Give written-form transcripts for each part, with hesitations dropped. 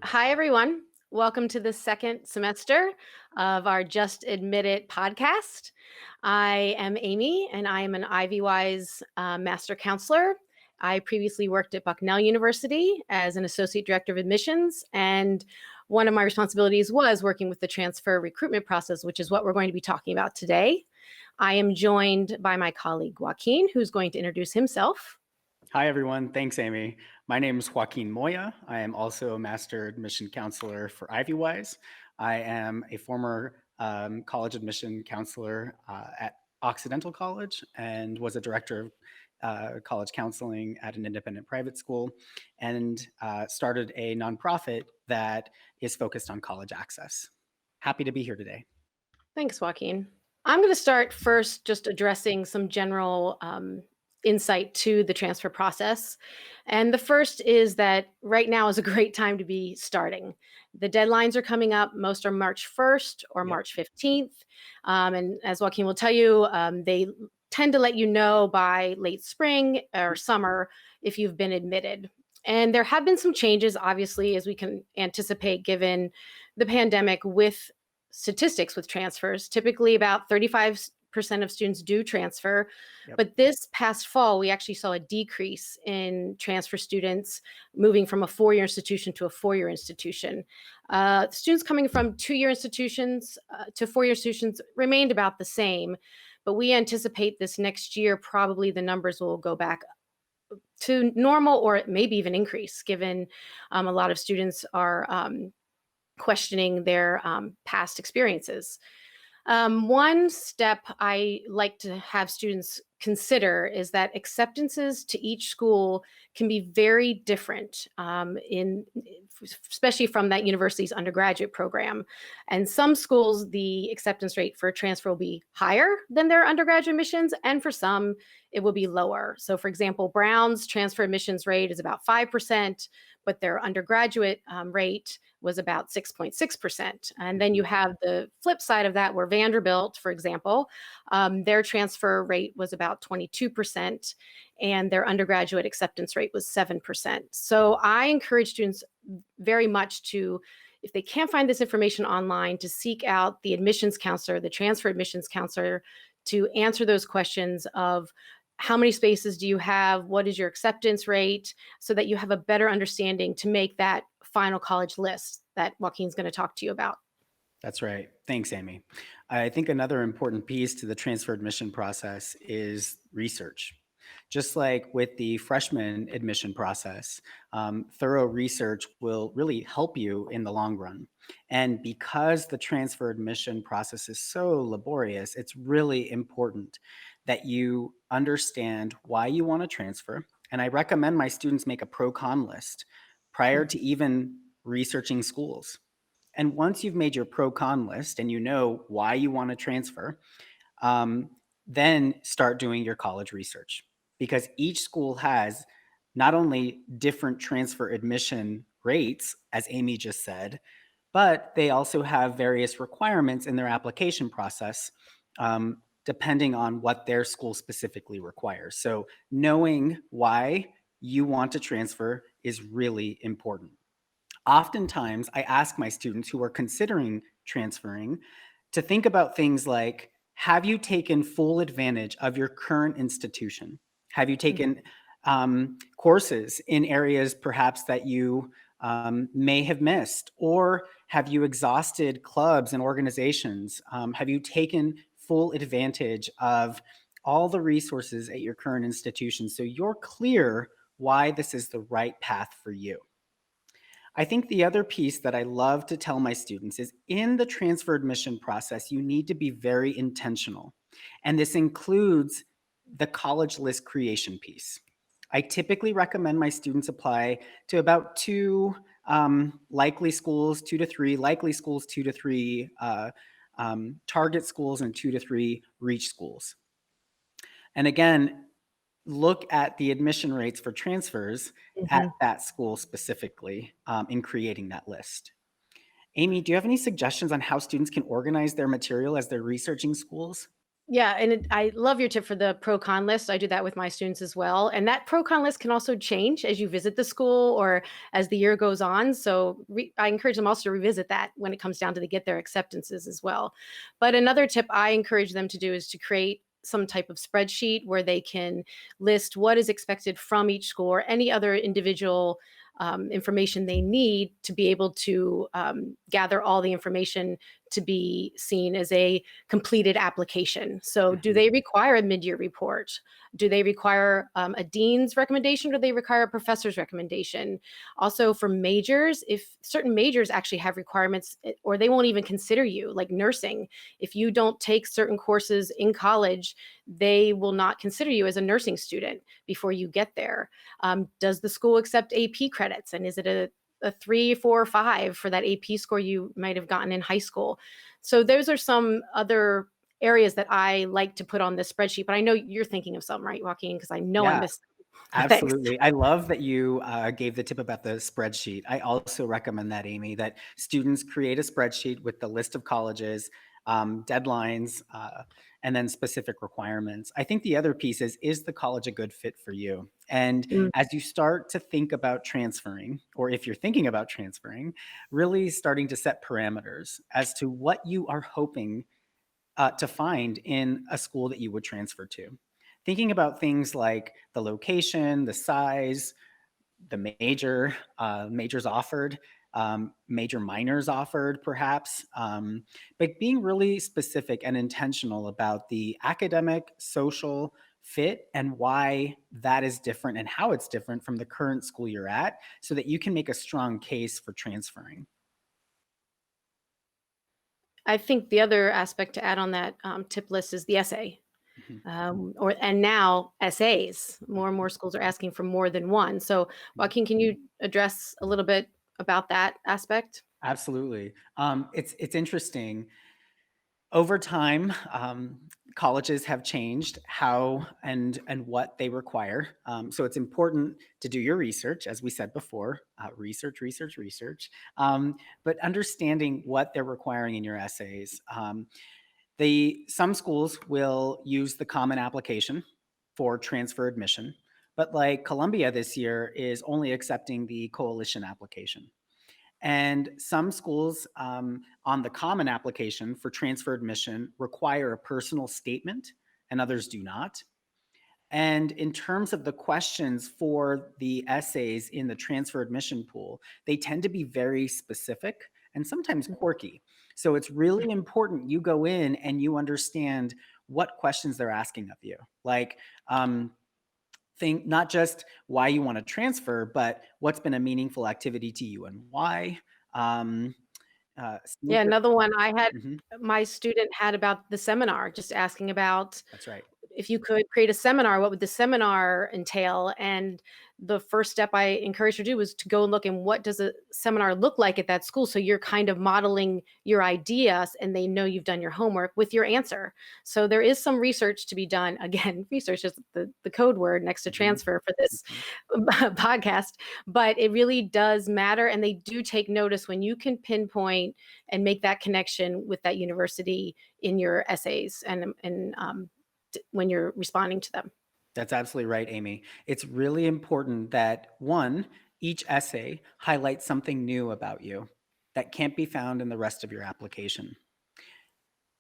Hi, everyone. Welcome to the second semester of our Just Admit It podcast. I am Amy, and I am an IvyWise master counselor. I previously worked at Bucknell University as an associate director of admissions, and one of my responsibilities was working with the transfer recruitment process, which is what we're going to be talking about today. I am joined by my colleague Juaquin, who's going to introduce himself. Hi, everyone. Thanks, Amy. My name is Joaquin Moya. I am also a master admission counselor for IvyWise. I am a former college admission counselor at Occidental College and was a director of college counseling at an independent private school and started a nonprofit that is focused on college access. Happy to be here today. Thanks, Joaquin. I'm going to start first just addressing some general insight to the transfer process. And the first is that right now is a great time to be starting. The deadlines are coming up. Most are March 1st or Yep. March 15th. And as Joaquin will tell you, they tend to let you know by late spring or summer if you've been admitted. And there have been some changes, obviously, as we can anticipate, given the pandemic with statistics with transfers. Typically, about 35% of students do transfer. Yep. But this past fall, we actually saw a decrease in transfer students moving from a 4-year institution to a 4-year institution. Students coming from 2-year institutions to 4-year institutions remained about the same. But we anticipate this next year, probably the numbers will go back to normal or maybe even increase, given a lot of students are questioning their past experiences. One step I like to have students consider is that acceptances to each school can be very different especially from that university's undergraduate program. And some schools, the acceptance rate for transfer will be higher than their undergraduate admissions, and for some, it will be lower. So, for example, Brown's transfer admissions rate is about 5%, but their undergraduate rate was about 6.6%. And then you have the flip side of that, where Vanderbilt, for example, their transfer rate was about 22%, and their undergraduate acceptance rate was 7%. So I encourage students very much to, if they can't find this information online, to seek out the admissions counselor, the transfer admissions counselor, to answer those questions of how many spaces do you have? What is your acceptance rate? So that you have a better understanding to make that final college list that Joaquin's going to talk to you about. That's right. Thanks, Amy. I think another important piece to the transfer admission process is research. Just like with the freshman admission process, thorough research will really help you in the long run. And because the transfer admission process is so laborious, it's really important that you understand why you want to transfer. And I recommend my students make a pro-con list prior to even researching schools. And once you've made your pro-con list and you know why you want to transfer, then start doing your college research, because each school has not only different transfer admission rates, as Amy just said, but they also have various requirements in their application process, depending on what their school specifically requires. So knowing why you want to transfer is really important. Oftentimes, I ask my students who are considering transferring to think about things like, have you taken full advantage of your current institution? Have you taken courses in areas perhaps that you may have missed? Or have you exhausted clubs and organizations? Have you taken full advantage of all the resources at your current institution so you're clear why this is the right path for you? I think the other piece that I love to tell my students is, in the transfer admission process, you need to be very intentional. And this includes the college list creation piece. I typically recommend my students apply to about two likely schools, 2 to 3 likely schools, 2 to 3 target schools, and 2 to 3 reach schools. And again, look at the admission rates for transfers at Mhm. that school specifically in creating that list. Amy, do you have any suggestions on how students can organize their material as they're researching schools? Yeah, and I love your tip for the pro con list. I do that with my students as well. And that pro con list can also change as you visit the school or as the year goes on. So I encourage them also to revisit that when it comes down to get their acceptances as well. But another tip I encourage them to do is to create some type of spreadsheet where they can list what is expected from each school or any other individual information they need to be able to gather all the information to be seen as a completed application. So, do Mhm. they require a mid-year report? Do they require a dean's recommendation, or do they require a professor's recommendation? Also, for majors, if certain majors actually have requirements, or they won't even consider you, like nursing. If you don't take certain courses in college, they will not consider you as a nursing student before you get there. Does the school accept AP credits? And is it a 3, 4, or 5 for that AP score you might have gotten in high school? So those are some other areas that I like to put on this spreadsheet. But I know you're thinking of some, right, Joaquin? Because I know I Yeah. missed. Thanks. Absolutely. I love that you gave the tip about the spreadsheet. I also recommend that, Amy, that students create a spreadsheet with the list of colleges, deadlines, and then specific requirements. I think the other piece is the college a good fit for you? And Mm. as you start to think about transferring, or if you're thinking about transferring, really starting to set parameters as to what you are hoping to find in a school that you would transfer to. Thinking about things like the location, the size, the majors offered, major minors offered, perhaps, but being really specific and intentional about the academic, social fit and why that is different and how it's different from the current school you're at so that you can make a strong case for transferring. I think the other aspect to add on that tip list is the essay. Mhm, Or and now essays. More and mhm, more schools are asking for more than one. So, mhm. Joaquin, can you address a little bit about that aspect? Absolutely. It's interesting. Over time, colleges have changed how and what they require. So it's important to do your research, as we said before, research, research, research. But understanding what they're requiring in your essays. Some schools will use the common application for transfer admission, but like Columbia this year is only accepting the coalition application. And some schools on the common application for transfer admission require a personal statement, and others do not. And in terms of the questions for the essays in the transfer admission pool, they tend to be very specific and sometimes quirky. So it's really important you go in and you understand what questions they're asking of you. Like, think not just why you want to transfer, but what's been a meaningful activity to you and why. Um, Yeah, sneaker. another one I had Mhm, my student had about the seminar, just asking about that's right. if you could create a seminar, what would the seminar entail? And the first step I encouraged her to do was to go and look and what does a seminar look like at that school? So you're kind of modeling your ideas and they know you've done your homework with your answer. So there is some research to be done. Again, research is the code word next to Mhm, transfer for this mhm. podcast, but it really does matter. And they do take notice when you can pinpoint and make that connection with that university in your essays and when you're responding to them. That's absolutely right, Amy. It's really important that one, each essay highlights something new about you that can't be found in the rest of your application.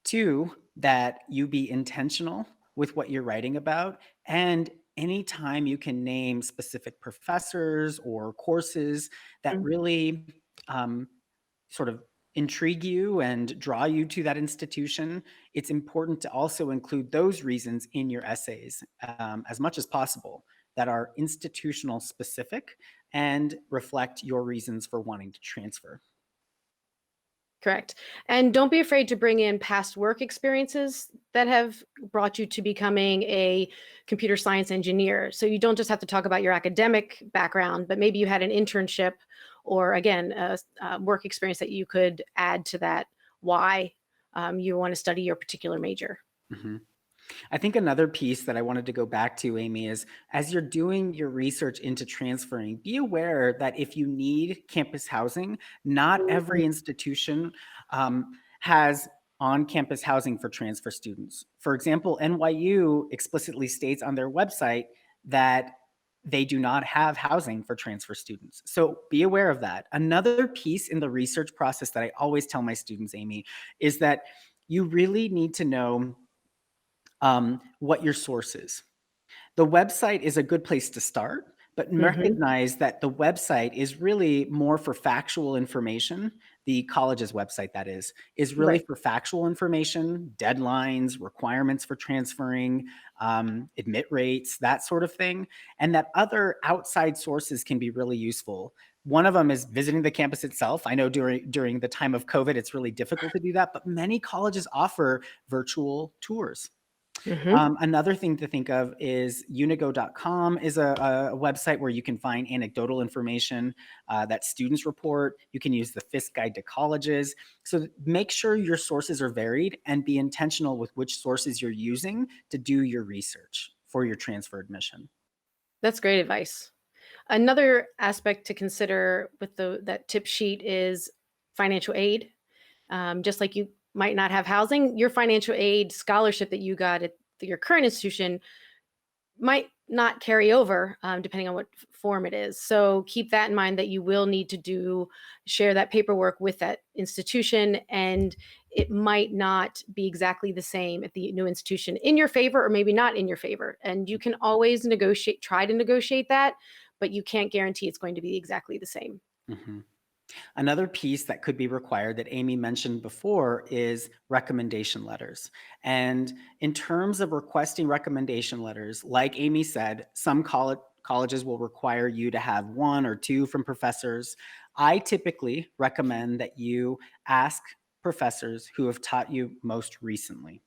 Two, that you be intentional with what you're writing about. And anytime you can name specific professors or courses that Mm. really sort of intrigue you and draw you to that institution, it's important to also include those reasons in your essays as much as possible that are institutional specific and reflect your reasons for wanting to transfer. Correct. And don't be afraid to bring in past work experiences that have brought you to becoming a computer science engineer. So you don't just have to talk about your academic background, but maybe you had an internship or, again, a work experience that you could add to that why you want to study your particular major. Mhm. I think another piece that I wanted to go back to, Amy, is as you're doing your research into transferring, be aware that if you need campus housing, not every institution has on-campus housing for transfer students. For example, NYU explicitly states on their website that they do not have housing for transfer students. So be aware of that. Another piece in the research process that I always tell my students, Amy, is that you really need to know what your source is. The website is a good place to start, but Hmm. recognize that the website is really more for factual information. The college's website, that is really Right. for factual information, deadlines, requirements for transferring, admit rates, that sort of thing. And that other outside sources can be really useful. One of them is visiting the campus itself. I know during the time of COVID, it's really difficult to do that, but many colleges offer virtual tours. Hmm. Another thing to think of is unigo.com is a website where you can find anecdotal information that students report. You can use the FISC Guide to Colleges. So make sure your sources are varied and be intentional with which sources you're using to do your research for your transfer admission. That's great advice. Another aspect to consider with that tip sheet is financial aid. Just like you might not have housing, your financial aid scholarship that you got at your current institution might not carry over, depending on what form it is. So keep that in mind, that you will need to share that paperwork with that institution, and it might not be exactly the same at the new institution, in your favor or maybe not in your favor. And you can always try to negotiate that, but you can't guarantee it's going to be exactly the same. Mhm. Another piece that could be required that Amy mentioned before is recommendation letters. And in terms of requesting recommendation letters, like Amy said, some colleges will require you to have one or two from professors. I typically recommend that you ask professors who have taught you most recently.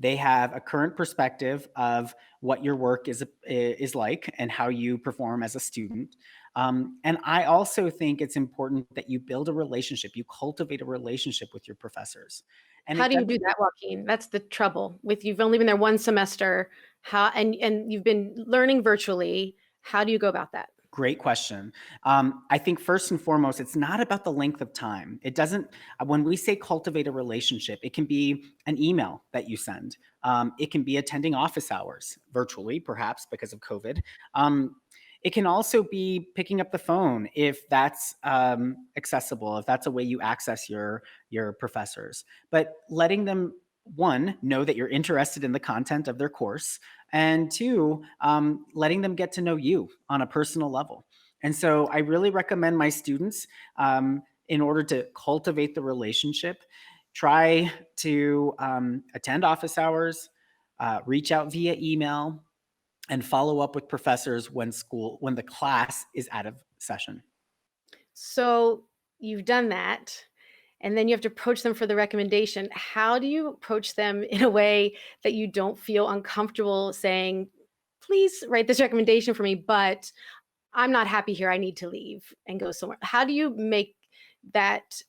They have a current perspective of what your work is like and how you perform as a student. And I also think it's important that you build a relationship, you cultivate a relationship with your professors. And How it do you do doesn't. that, Joaquin? That's the trouble with, you've only been there one semester. How, and you've been learning virtually. How do you go about that? Great question. I think first and foremost, it's not about the length of time. It doesn't, when we say cultivate a relationship, it can be an email that you send. It can be attending office hours virtually, perhaps because of COVID. It can also be picking up the phone if that's accessible, if that's a way you access your professors. But letting them, one, know that you're interested in the content of their course, and two, letting them get to know you on a personal level. And so I really recommend my students, in order to cultivate the relationship, try to attend office hours, reach out via email, and follow up with professors when the class is out of session. So you've done that, and then you have to approach them for the recommendation. How do you approach them in a way that you don't feel uncomfortable saying, please write this recommendation for me, but I'm not happy here. I need to leave and go somewhere. How do you make that?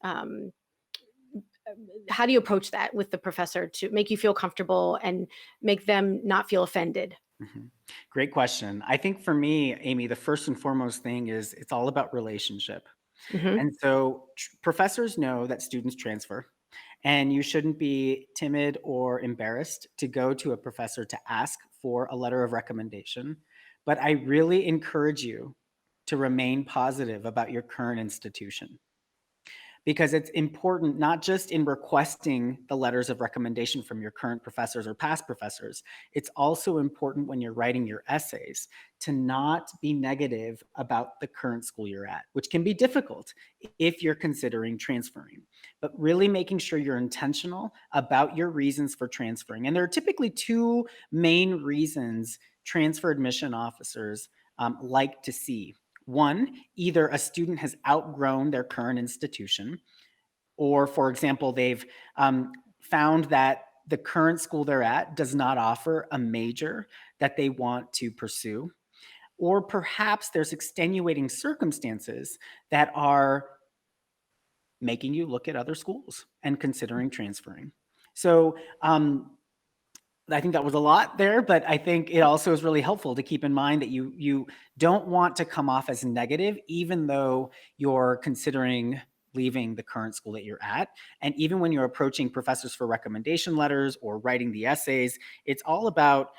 How do you approach that with the professor to make you feel comfortable and make them not feel offended? Mhm. Great question. I think for me, Amy, the first and foremost thing is it's all about relationship. Hmm. And so professors know that students transfer, and you shouldn't be timid or embarrassed to go to a professor to ask for a letter of recommendation. But I really encourage you to remain positive about your current institution, because it's important not just in requesting the letters of recommendation from your current professors or past professors. It's also important when you're writing your essays to not be negative about the current school you're at, which can be difficult if you're considering transferring, but really making sure you're intentional about your reasons for transferring. And there are typically two main reasons transfer admission officers like to see. One, either a student has outgrown their current institution, or, for example, they've found that the current school they're at does not offer a major that they want to pursue, or perhaps there's extenuating circumstances that are making you look at other schools and considering transferring. So, I think that was a lot there, but I think it also is really helpful to keep in mind that you don't want to come off as negative, even though you're considering leaving the current school that you're at. And even when you're approaching professors for recommendation letters or writing the essays, it's all about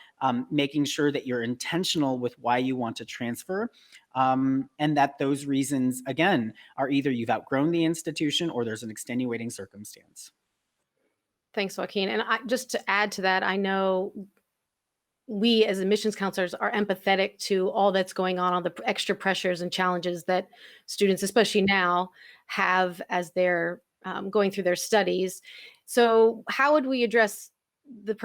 making sure that you're intentional with why you want to transfer. And that those reasons, again, are either you've outgrown the institution or there's an extenuating circumstance. Thanks, Joaquin. And just to add to that, I know we as admissions counselors are empathetic to all that's going on, all the extra pressures and challenges that students, especially now, have as they're going through their studies. So how would we address the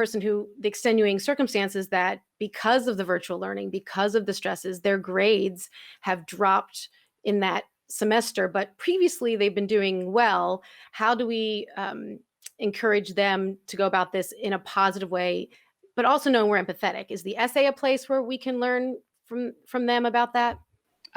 extenuating circumstances that because of the virtual learning, because of the stresses, their grades have dropped in that semester, but previously they've been doing well? How do we encourage them to go about this in a positive way, but also knowing we're empathetic? Is the essay a place where we can learn from them about that?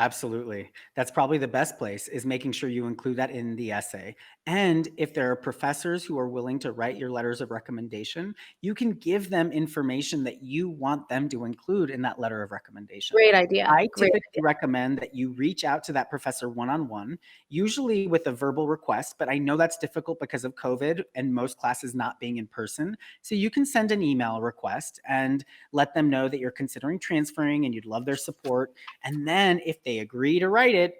Absolutely. That's probably the best place, is making sure you include that in the essay. And if there are professors who are willing to write your letters of recommendation, you can give them information that you want them to include in that letter of recommendation. Great idea. I Great typically idea. recommend that you reach out to that professor one-on-one, usually with a verbal request, but I know that's difficult because of COVID and most classes not being in person. So you can send an email request and let them know that you're considering transferring and you'd love their support. And then if they agree to write it,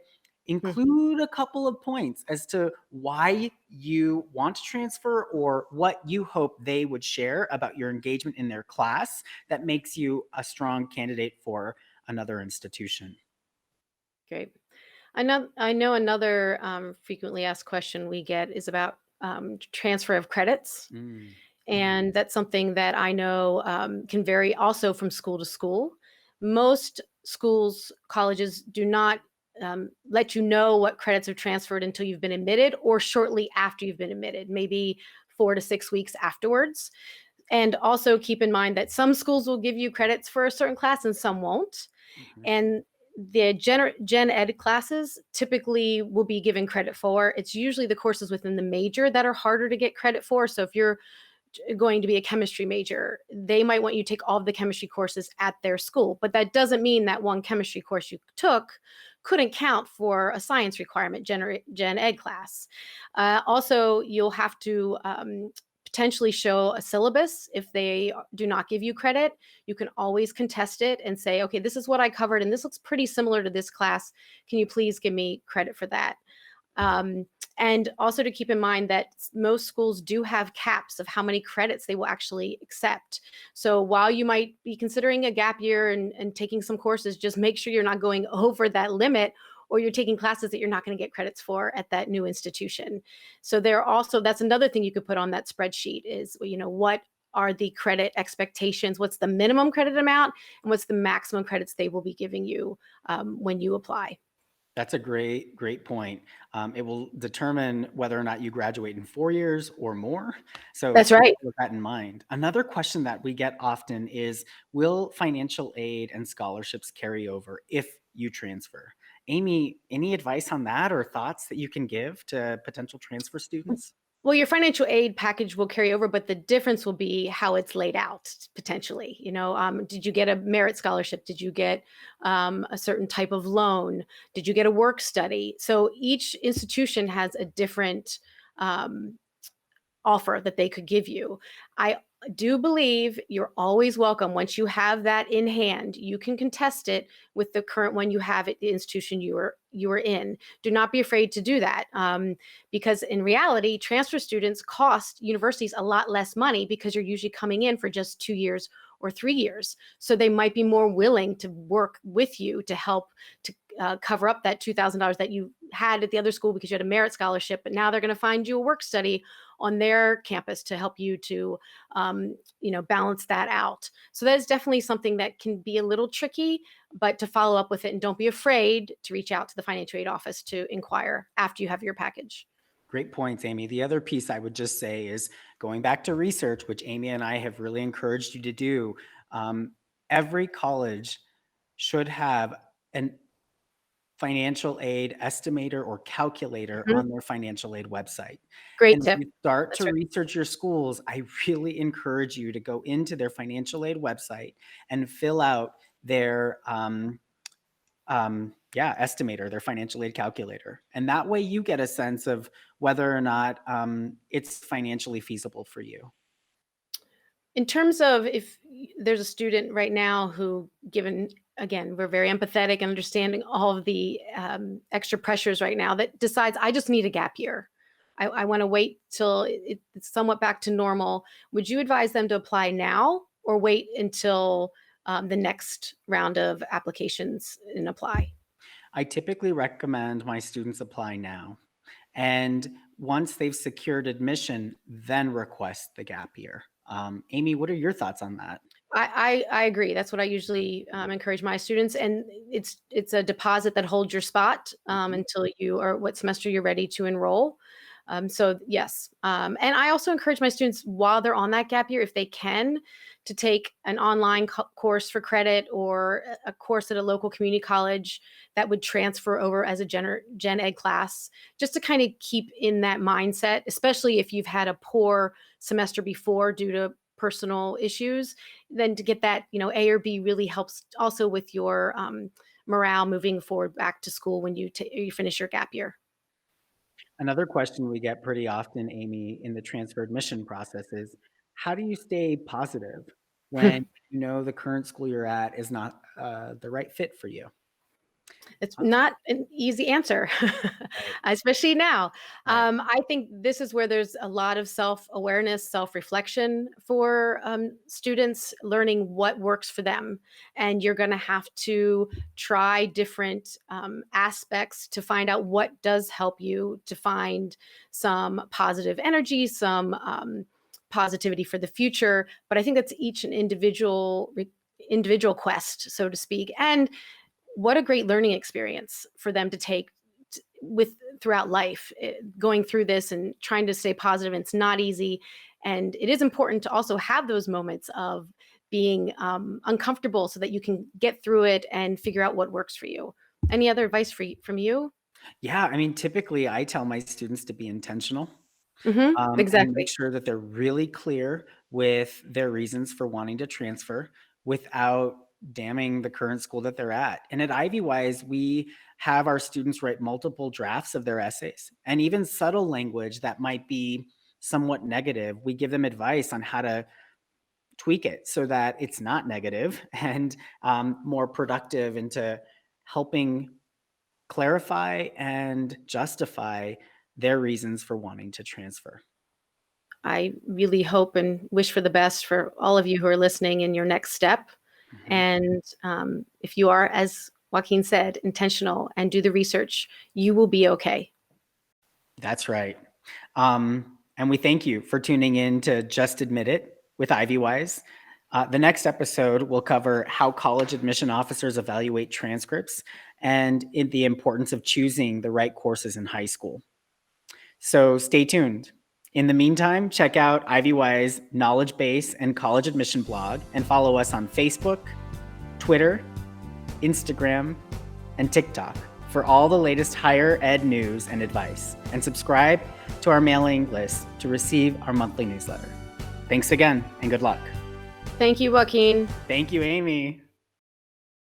include a couple of points as to why you want to transfer or what you hope they would share about your engagement in their class that makes you a strong candidate for another institution. Great. I know another frequently asked question we get is about transfer of credits. Mm. And that's something that I know can vary also from school to school. Most schools, colleges do not let you know what credits have transferred until you've been admitted or shortly after you've been admitted, maybe 4 to 6 weeks afterwards. And also keep in mind that some schools will give you credits for a certain class and some won't. Mhm. And the gen ed classes typically will be given credit for. It's usually the courses within the major that are harder to get credit for. So if you're going to be a chemistry major, they might want you to take all of the chemistry courses at their school. But that doesn't mean that one chemistry course you took couldn't count for a science requirement gen ed class. Also, you'll have to potentially show a syllabus. If they do not give you credit, you can always contest it and say, okay, this is what I covered and this looks pretty similar to this class. Can you please give me credit for that? And also to keep in mind that most schools do have caps of how many credits they will actually accept. So while you might be considering a gap year and taking some courses, just make sure you're not going over that limit, or you're taking classes that you're not going to get credits for at that new institution. So that's another thing you could put on that spreadsheet is, what are the credit expectations? What's the minimum credit amount? And what's the maximum credits they will be giving you when you apply? That's a great point. It will determine whether or not you graduate in 4 years or more. So That's right. keep that in mind. Another question that we get often is, will financial aid and scholarships carry over if you transfer? Amy, any advice on that or thoughts that you can give to potential transfer students? Well, your financial aid package will carry over, but the difference will be how it's laid out potentially. Did you get a merit scholarship? Did you get a certain type of loan? Did you get a work study? So each institution has a different um, offer that they could give you. I do believe you're always welcome. Once you have that in hand, you can contest it with the current one you have at the institution you are in. Do not be afraid to do that, because in reality, transfer students cost universities a lot less money because you're usually coming in for just 2 years or 3 years. So they might be more willing to work with you to help to cover up that $2,000 that you had at the other school because you had a merit scholarship, but now they're going to find you a work study on their campus to help you to balance that out. So that is definitely something that can be a little tricky, but to follow up with it, and don't be afraid to reach out to the financial aid office to inquire after you have your package. Great points, Amy. The other piece I would just say is going back to research, which Amy and I have really encouraged you to do. Every college should have an financial aid estimator or calculator Mhm. on their financial aid website. Great And if tip. you start That's to right. research your schools, I really encourage you to go into their financial aid website and fill out their estimator, their financial aid calculator. And that way you get a sense of whether or not it's financially feasible for you. In terms of if there's a student right now who, given again, we're very empathetic and understanding all of the extra pressures right now, that decides, I just need a gap year. I want to wait till it's somewhat back to normal. Would you advise them to apply now or wait until the next round of applications and apply? I typically recommend my students apply now. And once they've secured admission, then request the gap year. Amy, what are your thoughts on that? I agree. That's what I usually encourage my students, and it's a deposit that holds your spot Mhm. until you or what semester you're ready to enroll. So yes, and I also encourage my students while they're on that gap year, if they can, to take an online course for credit or a course at a local community college that would transfer over as a gen ed class, just to kind of keep in that mindset, especially if you've had a poor semester before due to personal issues. Then to get that, A or B really helps also with your morale moving forward back to school when you finish your gap year. Another question we get pretty often, Amy, in the transfer admission process is, how do you stay positive when you know the current school you're at is not the right fit for you? It's Uh, not an easy answer, Right, especially now. right. I think this is where there's a lot of self-awareness, self-reflection for students learning what works for them. And you're going to have to try different aspects to find out what does help you to find some positive energy, some positivity for the future. But I think that's each an individual quest, so to speak. And what a great learning experience for them to take with throughout life, going through this and trying to stay positive. And it's not easy, and it is important to also have those moments of being uncomfortable so that you can get through it and figure out what works for you. Any other advice from you? Yeah, I mean, typically I tell my students to be intentional and make Exactly. sure that they're really clear with their reasons for wanting to transfer without damning the current school that they're at. And at IvyWise, we have our students write multiple drafts of their essays, and even subtle language that might be somewhat negative. We give them advice on how to tweak it so that it's not negative and more productive into helping clarify and justify their reasons for wanting to transfer. I really hope and wish for the best for all of you who are listening in your next step. Mhm. And if you are, as Joaquin said, intentional and do the research, you will be okay. That's right. And we thank you for tuning in to Just Admit It with IvyWise. The next episode will cover how college admission officers evaluate transcripts and the importance of choosing the right courses in high school. So stay tuned. In the meantime, check out IvyWise knowledge base and college admission blog and follow us on Facebook, Twitter, Instagram, and TikTok for all the latest higher ed news and advice. And subscribe to our mailing list to receive our monthly newsletter. Thanks again and good luck. Thank you, Joaquin. Thank you, Amy.